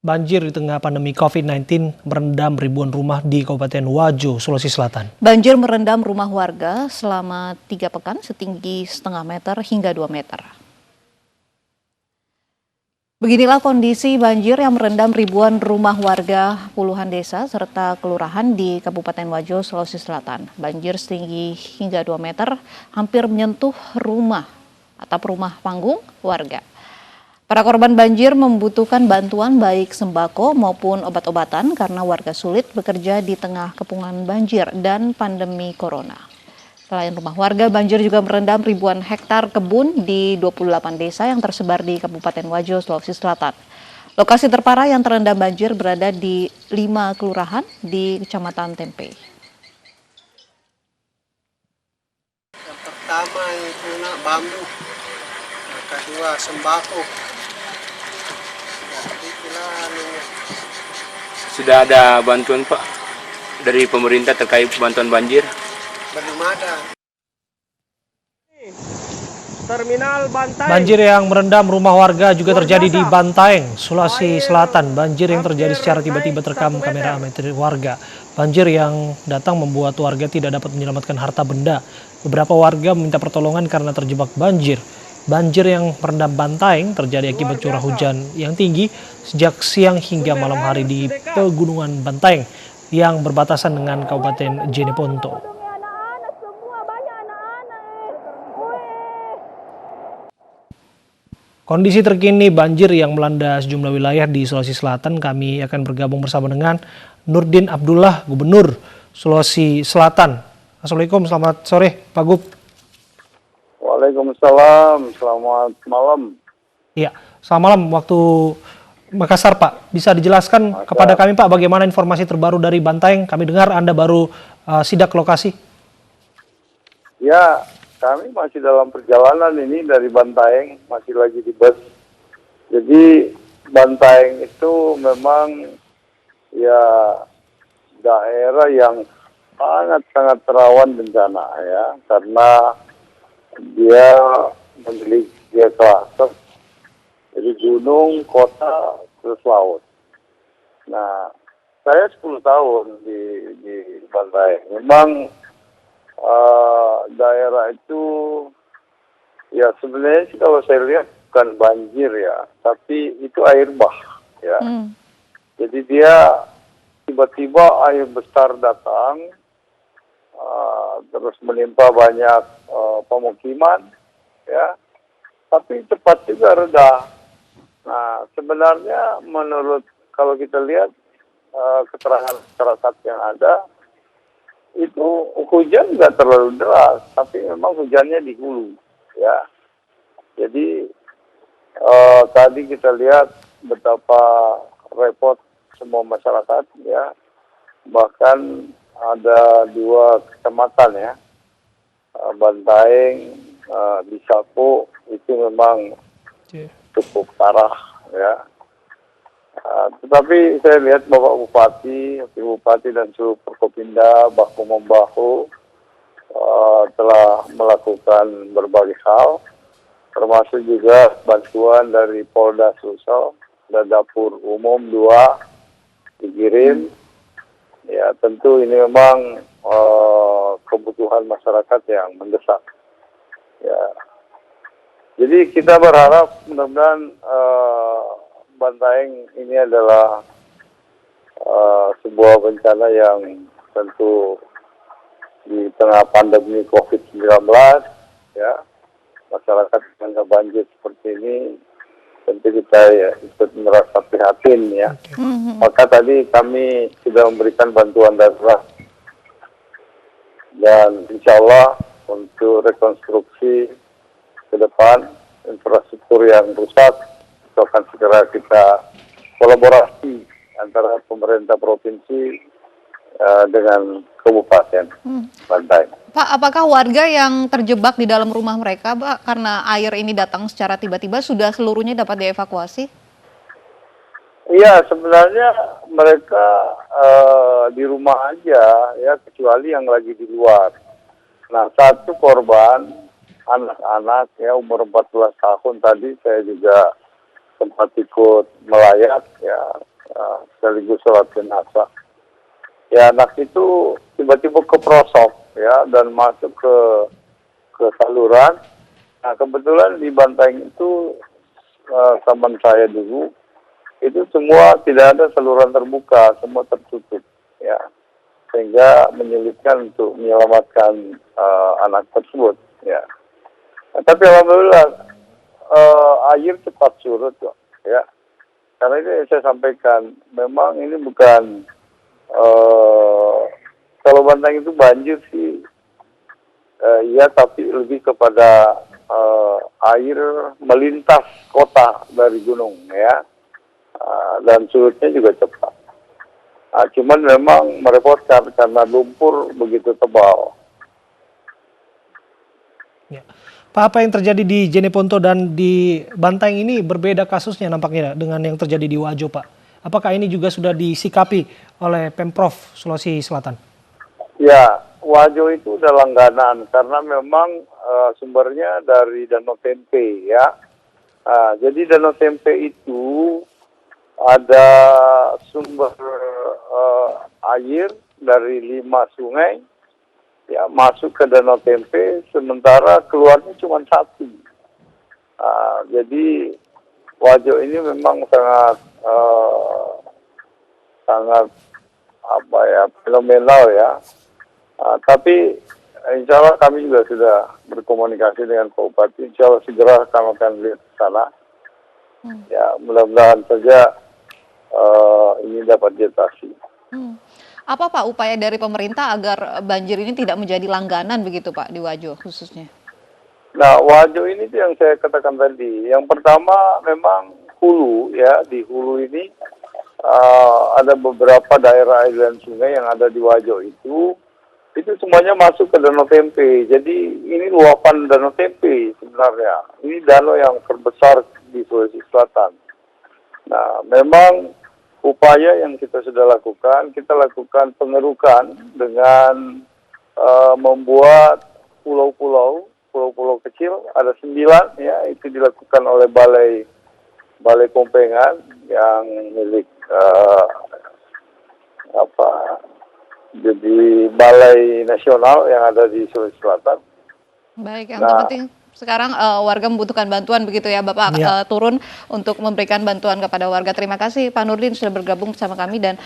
Banjir di tengah pandemi COVID-19 merendam ribuan rumah di Kabupaten Wajo, Sulawesi Selatan. Banjir merendam rumah warga selama 3 pekan setinggi setengah meter hingga 2 meter. Beginilah kondisi banjir yang merendam ribuan rumah warga puluhan desa serta kelurahan di Kabupaten Wajo, Sulawesi Selatan. Banjir setinggi hingga 2 meter hampir menyentuh atap rumah panggung warga. Para korban banjir membutuhkan bantuan baik sembako maupun obat-obatan karena warga sulit bekerja di tengah kepungan banjir dan pandemi corona. Selain rumah warga, banjir juga merendam ribuan hektar kebun di 28 desa yang tersebar di Kabupaten Wajo, Sulawesi Selatan. Lokasi terparah yang terendam banjir berada di 5 kelurahan di Kecamatan Tempe. Yang pertama itu bambu, yang kedua sembako. Sudah ada bantuan Pak dari pemerintah terkait bantuan banjir? Belum ada. Banjir yang merendam rumah warga juga terjadi di Bantaeng, Sulawesi Selatan. Banjir yang terjadi secara tiba-tiba terekam kamera amatir warga. Banjir yang datang membuat warga tidak dapat menyelamatkan harta benda. Beberapa warga meminta pertolongan karena terjebak banjir. Banjir yang merendam Bantaeng terjadi akibat curah hujan yang tinggi sejak siang hingga malam hari di Pegunungan Bantaeng yang berbatasan dengan Kabupaten Jeneponto. Kondisi terkini banjir yang melanda sejumlah wilayah di Sulawesi Selatan, kami akan bergabung bersama dengan Nurdin Abdullah, Gubernur Sulawesi Selatan. Assalamualaikum, selamat sore Pak Gub. Waalaikumsalam, selamat malam. Iya, selamat malam waktu Makassar Pak. Bisa dijelaskan kepada kami Pak bagaimana informasi terbaru dari Bantaeng? Kami dengar Anda baru sidak lokasi. Ya, kami masih dalam perjalanan ini dari Bantaeng, masih lagi di bus. Jadi Bantaeng itu memang ya daerah yang sangat-sangat rawan bencana ya, karena dia memiliki klaster, jadi gunung, kota, terus laut. Nah, saya 10 tahun di Bantaeng. Memang daerah itu, ya sebenarnya sih kalau saya lihat bukan banjir ya, tapi itu air bah ya. Jadi dia tiba-tiba air besar datang, terus menimpa banyak pemukiman, ya. Tapi cepat juga reda. Nah, sebenarnya menurut kalau kita lihat keterangan masyarakat yang ada, itu hujan nggak terlalu deras, tapi memang hujannya di hulu, ya. Jadi tadi kita lihat betapa repot semua masyarakat, ya. Bahkan ada 2 kecamatan ya, Bantaeng, di Sapo itu memang cukup parah ya. Tetapi saya lihat Bapak Bupati, Wakil Bupati dan seluruh Forkopimda bahu-membahu telah melakukan berbagai hal, termasuk juga bantuan dari Polda Sulsel dan Dapur Umum 2 dikirim. Ya, tentu ini memang kebutuhan masyarakat yang mendesak. Ya, jadi kita berharap mudah-mudahan Bantaeng ini adalah sebuah bencana yang tentu di tengah pandemi COVID-19, ya, masyarakat dengan banjir seperti ini. Tentu kita ya, ikut merasa prihatin ya. Maka tadi kami sudah memberikan bantuan darurat. Dan insya Allah untuk rekonstruksi ke depan, infrastruktur yang rusak, itu akan segera kita kolaborasi antara pemerintah provinsi dengan kabupaten Bantaeng. Pak, apakah warga yang terjebak di dalam rumah mereka, Pak, karena air ini datang secara tiba-tiba, sudah seluruhnya dapat dievakuasi? Iya, sebenarnya mereka di rumah aja, ya, kecuali yang lagi di luar. Nah, satu korban, anak-anak, ya, umur 14 tahun tadi, saya juga sempat ikut melayat, ya, sekaligus sholat jenazah. Ya, anak itu tiba-tiba keprosok ya dan masuk ke saluran. Nah, kebetulan di Bantaeng itu teman saya dulu itu semua tidak ada saluran terbuka, semua tertutup ya. Sehingga menyulitkan untuk menyelamatkan anak tersebut ya. Nah, tapi alhamdulillah air cepat surut kok ya. Karena ini saya sampaikan, memang ini bukan kalau Bantaeng itu banjir sih, iya, tapi lebih kepada air melintas kota dari gunung ya, dan surutnya juga cepat. Cuman memang merepotkan karena lumpur begitu tebal. Ya. Pak, apa yang terjadi di Jeneponto dan di Bantaeng ini berbeda kasusnya nampaknya dengan yang terjadi di Wajo, Pak. Apakah ini juga sudah disikapi oleh Pemprov Sulawesi Selatan? Ya, Wajo itu udah langganan karena memang sumbernya dari Danau Tempe ya. Jadi Danau Tempe itu ada sumber air dari 5 sungai ya masuk ke Danau Tempe, sementara keluarnya cuma 1. Jadi Wajo ini memang sangat apa ya, fenomenal ya. Tapi insya Allah kami juga sudah berkomunikasi dengan Pak Bupati. Insya Allah segera kami akan lihat ke sana. Ya, mudah-mudahan saja ini dapat diatasi. Apa Pak upaya dari pemerintah agar banjir ini tidak menjadi langganan begitu Pak di Wajo khususnya? Nah, Wajo ini tuh yang saya katakan tadi. Yang pertama memang hulu ya, di hulu ini ada beberapa daerah aliran sungai yang ada di Wajo itu semuanya masuk ke Danau Tempe. Jadi ini luapan Danau Tempe sebenarnya. Ini danau yang terbesar di Sulawesi Selatan. Nah, memang upaya yang kita sudah lakukan, kita lakukan pengerukan dengan membuat pulau-pulau kecil, ada 9 ya, itu dilakukan oleh Balai Kompengan yang milik jadi Balai Nasional yang ada di Sulawesi Selatan. Baik, yang terpenting sekarang warga membutuhkan bantuan begitu ya Bapak, turun untuk memberikan bantuan kepada warga. Terima kasih Pak Nurdin sudah bergabung bersama kami dan